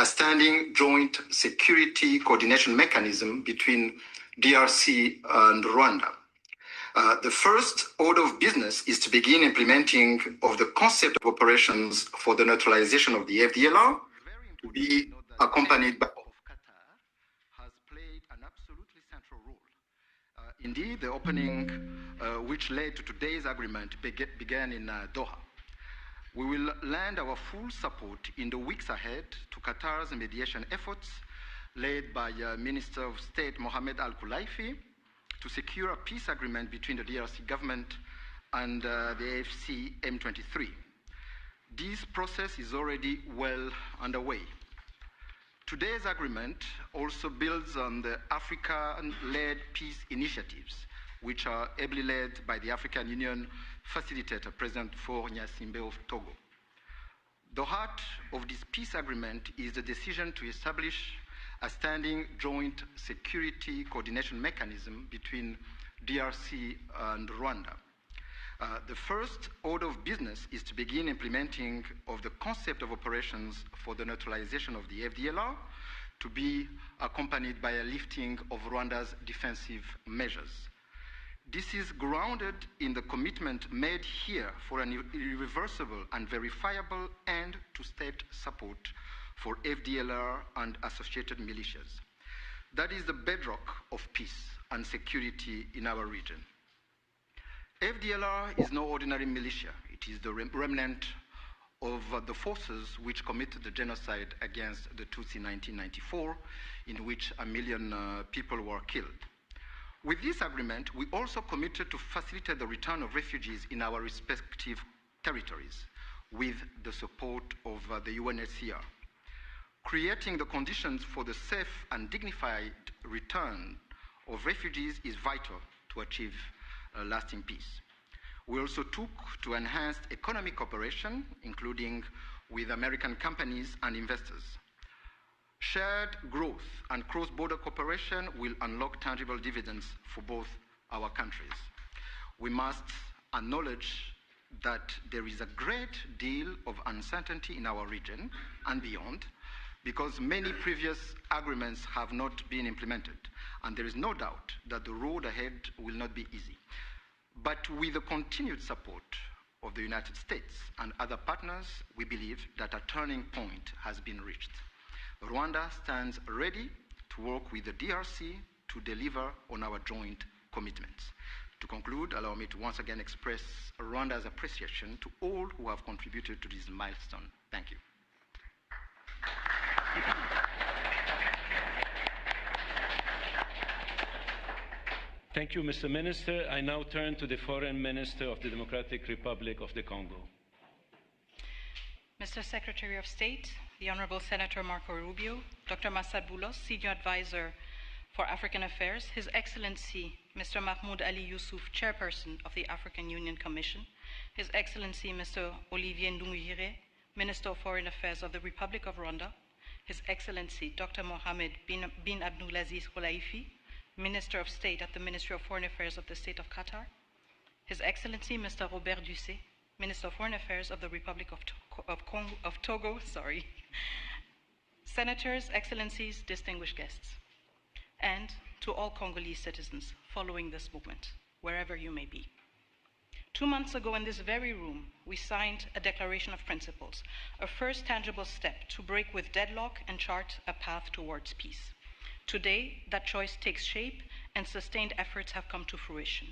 a standing joint security coordination mechanism between DRC and Rwanda. The first order of business is to begin implementing of the concept of operations for the neutralization of the FDLR, to be accompanied by Qatar has played an absolutely central role. Indeed, the opening, which led to today's agreement, began in Doha. We will lend our full support in the weeks ahead to Qatar's mediation efforts, led by Minister of State Mohammed Al-Khulaifi, to secure a peace agreement between the DRC government and the AFC M23. This process is already well underway. Today's agreement also builds on the African-led peace initiatives, which are ably led by the African Union facilitator, President Faure Gnassingbé of Togo. The heart of this peace agreement is the decision to establish a standing joint security coordination mechanism between DRC and Rwanda. The first order of business is to begin implementing of the concept of operations for the neutralization of the FDLR, to be accompanied by a lifting of Rwanda's defensive measures. This is grounded in the commitment made here for an irreversible and verifiable end to state support for FDLR and associated militias. That is the bedrock of peace and security in our region. FDLR is no ordinary militia. It is the remnant of the forces which committed the genocide against the Tutsi in 1994, in which 1 million people were killed. With this agreement, we also committed to facilitate the return of refugees in our respective territories with the support of the UNHCR. Creating the conditions for the safe and dignified return of refugees is vital to achieve lasting peace. We also took to enhance economic cooperation, including with American companies and investors. Shared growth and cross-border cooperation will unlock tangible dividends for both our countries. We must acknowledge that there is a great deal of uncertainty in our region and beyond, because many previous agreements have not been implemented, and there is no doubt that the road ahead will not be easy. But with the continued support of the United States and other partners, we believe that a turning point has been reached. Rwanda stands ready to work with the DRC to deliver on our joint commitments. To conclude, allow me to once again express Rwanda's appreciation to all who have contributed to this milestone. Thank you. Thank you, Mr. Minister. I now turn to the Foreign Minister of the Democratic Republic of the Congo. Mr. Secretary of State, the Honorable Senator Marco Rubio, Dr. Massad Boulos, Senior Advisor for African Affairs, His Excellency Mr. Mahmoud Ali Youssouf, Chairperson of the African Union Commission, His Excellency Mr. Olivier Nduhungirehe, Minister of Foreign Affairs of the Republic of Rwanda, His Excellency Dr. Mohammed bin Abdulaziz Khulaifi, Minister of State at the Ministry of Foreign Affairs of the State of Qatar, His Excellency Mr. Robert Dussé, Minister of Foreign Affairs of the Republic of Togo, Senators, Excellencies, distinguished guests, and to all Congolese citizens following this movement, wherever you may be. 2 months ago in this very room, we signed a declaration of principles, a first tangible step to break with deadlock and chart a path towards peace. Today, that choice takes shape and sustained efforts have come to fruition.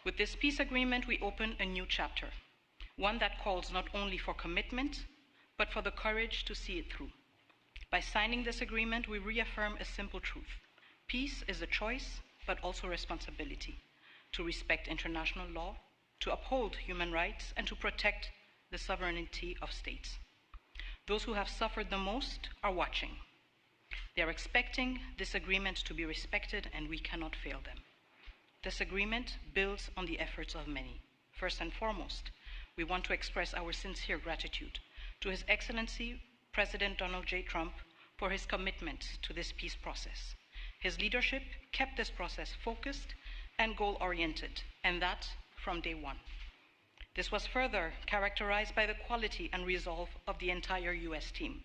With this peace agreement, we open a new chapter, one that calls not only for commitment, but for the courage to see it through. By signing this agreement, we reaffirm a simple truth. Peace is a choice, but also responsibility, to respect international law, to uphold human rights, and to protect the sovereignty of states. Those who have suffered the most are watching. They are expecting this agreement to be respected, and we cannot fail them. This agreement builds on the efforts of many. First and foremost, we want to express our sincere gratitude to His Excellency President Donald J. Trump for his commitment to this peace process. His leadership kept this process focused and goal-oriented, and that from day one. This was further characterized by the quality and resolve of the entire U.S. team.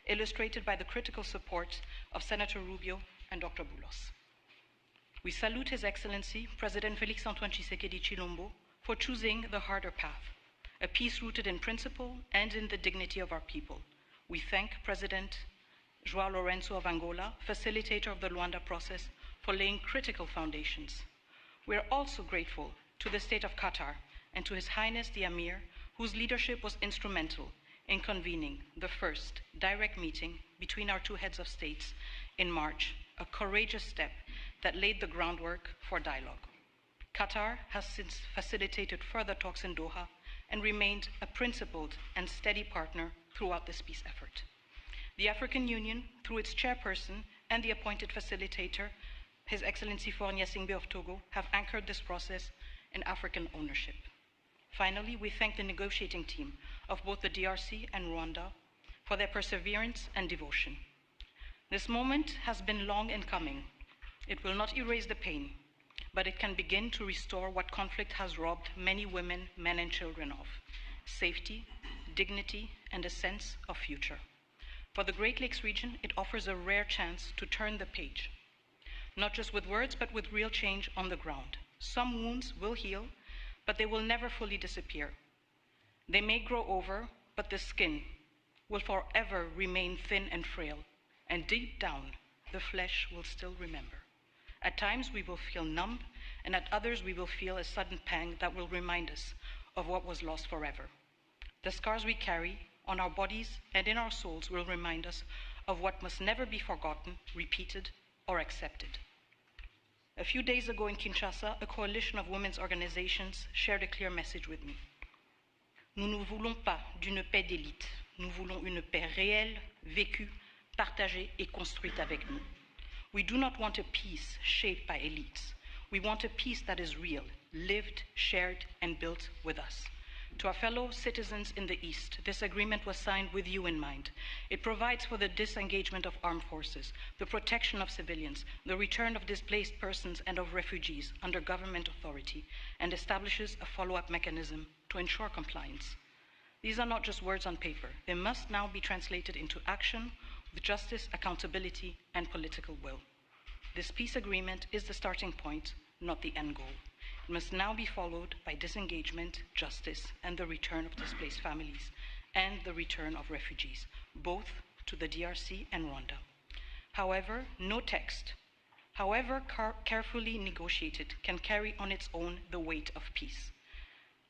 illustrated by the critical support of Senator Rubio and Dr. Boulos. We salute His Excellency, President Félix-Antoine Tshisekedi Chilombo, for choosing the harder path, a peace rooted in principle and in the dignity of our people. We thank President João Lourenço of Angola, facilitator of the Rwanda process, for laying critical foundations. We are also grateful to the State of Qatar and to His Highness the Emir, whose leadership was instrumental in convening the first direct meeting between our two heads of states in March, a courageous step that laid the groundwork for dialogue. Qatar has since facilitated further talks in Doha and remained a principled and steady partner throughout this peace effort. The African Union, through its chairperson and the appointed facilitator, His Excellency Faure Gnassingbé of Togo, have anchored this process in African ownership. Finally, we thank the negotiating team of both the DRC and Rwanda for their perseverance and devotion. This moment has been long in coming. It will not erase the pain, but it can begin to restore what conflict has robbed many women, men, and children of: safety, dignity, and a sense of future. For the Great Lakes region, it offers a rare chance to turn the page, not just with words, but with real change on the ground. Some wounds will heal, but they will never fully disappear. They may grow over, but the skin will forever remain thin and frail, and deep down, the flesh will still remember. At times we will feel numb, and at others we will feel a sudden pang that will remind us of what was lost forever. The scars we carry on our bodies and in our souls will remind us of what must never be forgotten, repeated, or accepted. A few days ago in Kinshasa, a coalition of women's organizations shared a clear message with me. Nous ne voulons pas d'une paix d'élite. Nous voulons une paix réelle, vécue, partagée et construite avec nous. We do not want a peace shaped by elites. We want a peace that is real, lived, shared, and built with us. To our fellow citizens in the East, this agreement was signed with you in mind. It provides for the disengagement of armed forces, the protection of civilians, the return of displaced persons and of refugees under government authority, and establishes a follow-up mechanism to ensure compliance. These are not just words on paper. They must now be translated into action with justice, accountability, and political will. This peace agreement is the starting point, not the end goal. It must now be followed by disengagement, justice, and the return of displaced families, and the return of refugees, both to the DRC and Rwanda. However, no text, however carefully negotiated, can carry on its own the weight of peace.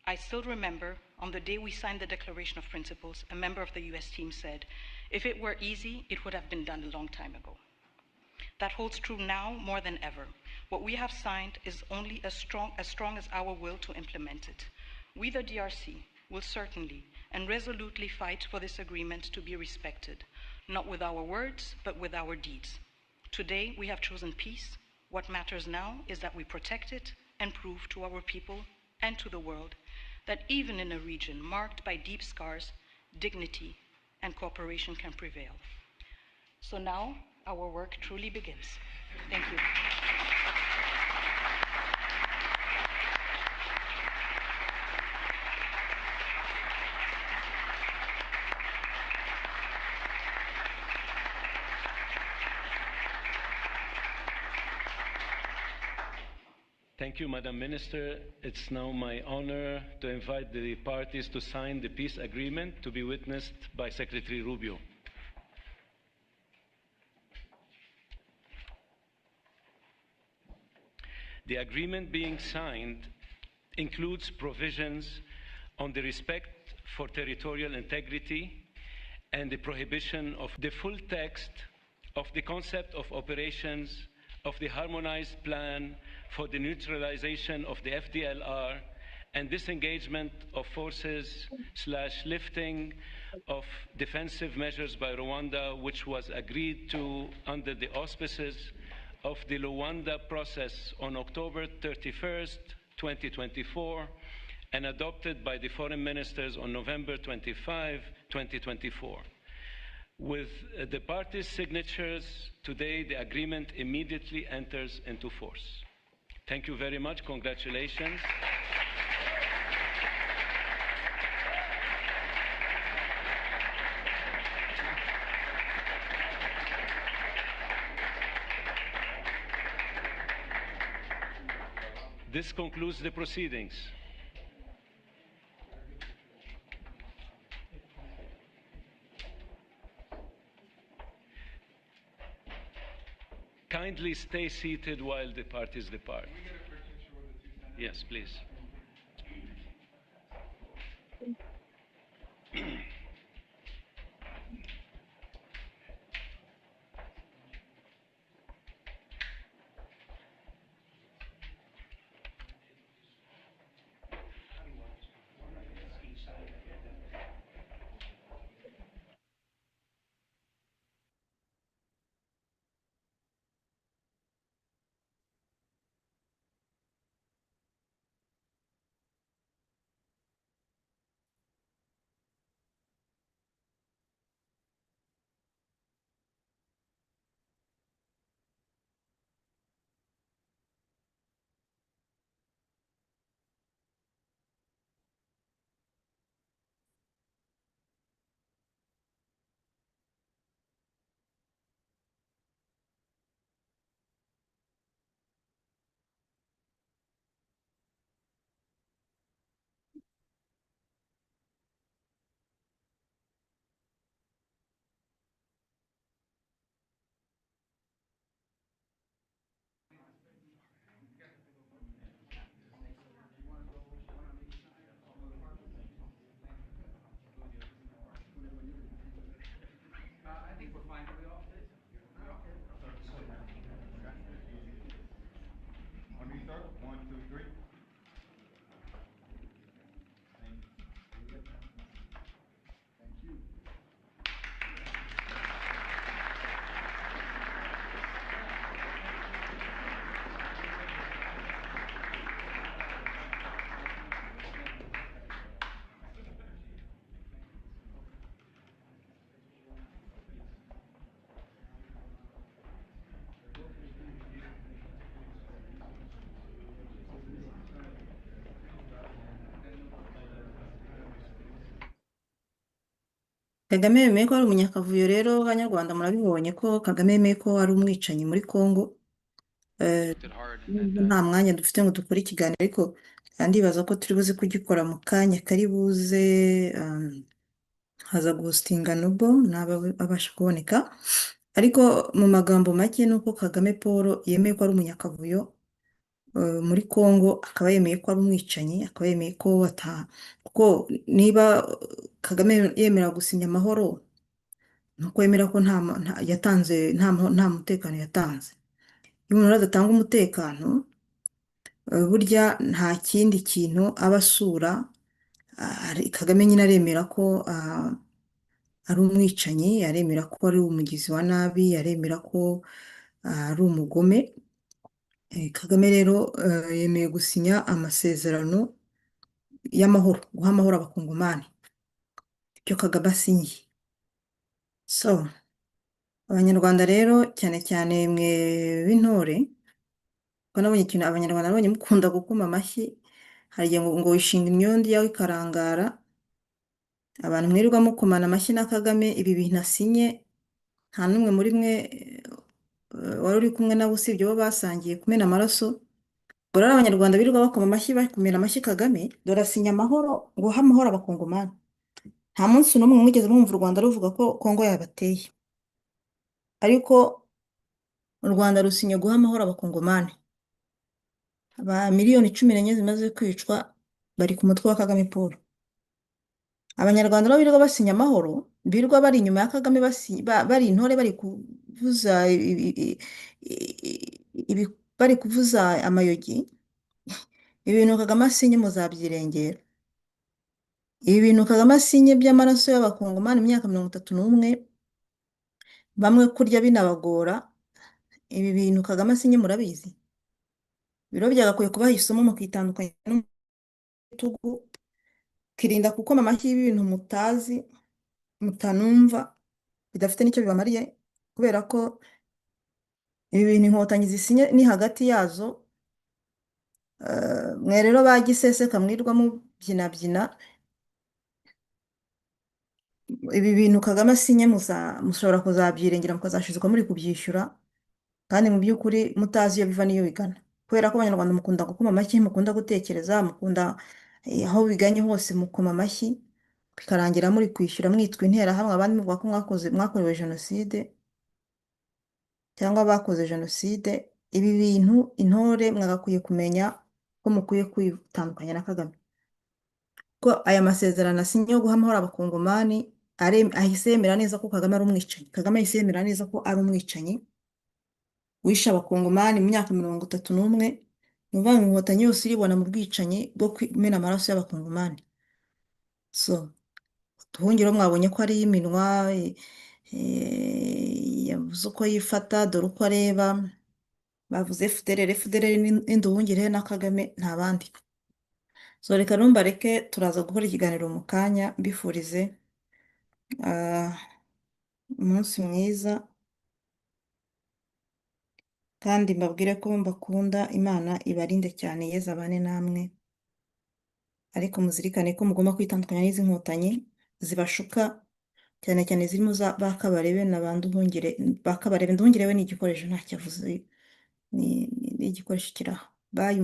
I still remember, on the day we signed the Declaration of Principles, a member of the US team said, "If it were easy, it would have been done a long time ago." That holds true now more than ever. What we have signed is only as strong as our will to implement it. We, the DRC, will certainly and resolutely fight for this agreement to be respected, not with our words, but with our deeds. Today, we have chosen peace. What matters now is that we protect it and prove to our people and to the world that even in a region marked by deep scars, dignity and cooperation can prevail. So now, our work truly begins. Thank you. Thank you, Madam Minister. It's now my honor to invite the parties to sign the peace agreement to be witnessed by Secretary Rubio. The agreement being signed includes provisions on the respect for territorial integrity and the prohibition of the full text of the concept of operations of the harmonized plan for the neutralization of the FDLR and disengagement of forces / lifting of defensive measures by Rwanda, which was agreed to under the auspices of the Rwanda process on October 31st, 2024, and adopted by the foreign ministers on November 25, 2024. With the parties' signatures, today the agreement immediately enters into force. Thank you very much. Congratulations. This concludes the proceedings. Kindly stay seated while the parties depart. Yes, please. When we start, 1, 2, 3. Kagame yemeye ko ari umunyakavuyo rero abanyarwanda murabibonye ko Kagame yemeye ko ari umwicanyi muri Congo. Nubwo nta mwanya dufite ngo dukore ikiganiro ariko ndibaza ko turi buze kugikora mu kanya kari buze haza guhostinga Nobo naba abasha kuboneka ariko mu magambo make ni uko Kagame Paul yemeye ko ari umunyakavuyo muri Congo, akaba yemeye ko ari umwicanyi, akaba yemeye ko kuko niba Kagame yemera gusinya amahoro nuko yemera ko yatanze nta mutekano yatanze. Iyo umuntu rero adatanga umutekano burya nta kindi kintu aba asura. Kagame nyine aremera ko ari umwicanyi, aremera ko ari umugizi wa nabi, aremera ko ari umugome. Kagame rero yemeye gusinya amasezerano y'amahoro, guha amahoro abakongomani, ibyo Kagame asinyiye. So abanyarwanda rero cyane cyane mwe b'intore, kuko nabonye ikintu abanyarwanda nabonye mukunda gukoma amashyi, hari igihe ngo wishinga imyondi yawe ikarangara. Abantu mwirirwa mukomana amashyi na Kagame ibi bintu asinye, nta n'umwe muri mwe wari uri kumwe nabo usibye bo basangiye kumena amaraso. Ubwo rero abanyarwanda birirwa bakoma amashyi bakumira amashyi Kagame, dore asinya amahoro, guha amahoro abakongomani. Nta munsi n'umwe mwigeze mwumva u Rwanda ruvuga ko Kongo yabateye, ariko u Rwanda rusinya guha amahoro abakongomani. Miliyoni 14 zimaze kwicwa bari ku mutwe wa Kagame Paul. Abanyarwanda rero birirwa basinya amahoro, birirwa bari inyuma ya Kagame bari intore, bari kuvuza amayogi. Ibi bintu Kagame asinye muzabyirengera. Ibi bintu Kagame asinye by'amaraso y'abakongomani mu myaka 31, bamwe kurya binabagora. Ibi bintu Kagame asinye murabizi. Biro byagakwiye kubaha isomo mukitandukanya n'umutugu, kirinda gukoma amashyi y'ibintu mutazi mutanumva bidafite n'icyo bibamariye, kubera ko ibi bintu inkotanyi zisinye ni hagati yazo. Mwe rero ba giseseka mwirwa mubyinabyina, ibi bintu Kagame asinye mushobora kuzabyirengera mukazashizwa muri kubyishyura, kandi mu by'ukuri mutazi iyo biva n'iyo bigana. kubera ko abanyarwanda mukunda gukoma amashyi, mukunda gutekereza, mukunda aho biganye hose mukoma amashyi, bikarangira muri kwishyura mwitwa interahamwe, abandi muvuga ko mwakorewe jenoside cyangwa bakoze jenoside. Ibi bintu intore mwagakwiye kumenya ko mukwiye kwitandukanya na Kagame, ko aya masezerano asinye yo guha amahoro abakongomani ahise yemera neza ko Kagame ari umwicanyi. Kagame ahise yemera neza ko ari umwicanyi wishe abakongomani mu myaka 31. Ni ukuvuga ngo inkotanyi yose iribona mu bwicanyi bwo kumena amaraso y'abakongomani. So Tuhungiro mwabonye ko ari iminwa, yavuze uko yifata, dore uko areba, bavuze FDLR n'Induhungire na Kagame nta bandi. So reka numbareke, turaza gukora ikiganiro mu kanya, mbifurize umunsi mwiza, kandi mbabwire ko mbakunda. Imana ibarinde cyane, Yezu abane namwe, ariko muzirikane ko mugomba kwitandukanya n'izi nkotanyi zibashuka, cyane cyane zirimo za Bakabarebe na Nduhungire. Bakabarebe, Nduhungire we ni igikoresho, ntacyo avuze, ni igikoresho kiraho. Bye.